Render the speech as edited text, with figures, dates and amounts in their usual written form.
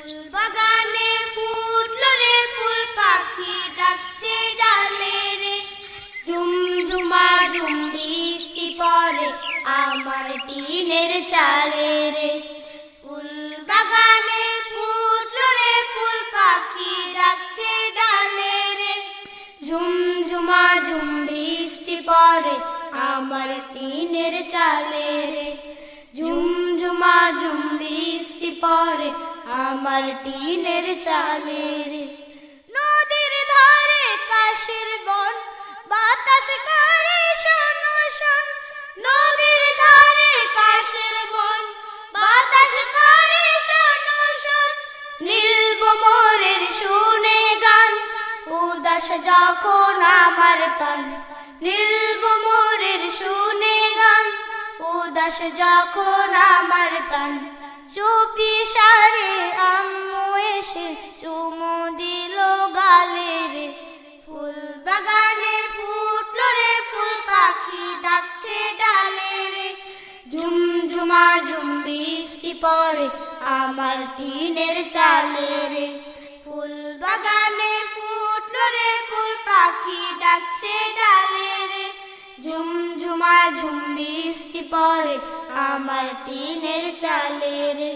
বাগানে ফুটলো রে ফুল, পাখি ডাকছে ডালে রে। ঝুমঝুমা ঝুম বৃষ্টি পড়ে আমার টিনের চালে রে। ফুল বাগানে ফুটলো রে ফুল, পাখি ডাকছে ডালে রে। ঝুমঝুমা ঝুম বৃষ্টি পড়ে আমার টিনের চালে রে। ঝুমঝুমা ঝুম বৃষ্টি পড়ে আমার টিনের চালে রে। নদীর ধারে কাশের বন, বাতাস করে শোন শোন। নদীর ধারে কাশের বন, বাতাস করে শোন শোন। নীল ভ্রমরের শুনে গান, উদাস যখন আমার প্রাণ। নীল ভ্রমরের শুনে গান, উদাস যখন আমার প্রাণ। চুপি সারে আম্মু এসে চুমু দিল গালে রে। ফুল বাগানে ফুটলো রে ফুল, পাখি ডাকছে ডালে রে। ঝুমঝুমা ঝুম বৃষ্টি পড়ে আমার টিনের চালে রে। ফুল বাগানে ফুটলো রে ফুল, পাখি ডাকছে ডালে রে। ঝুমঝুমা ঝুম বৃষ্টি পড়ে আমার টিনের চালে রে।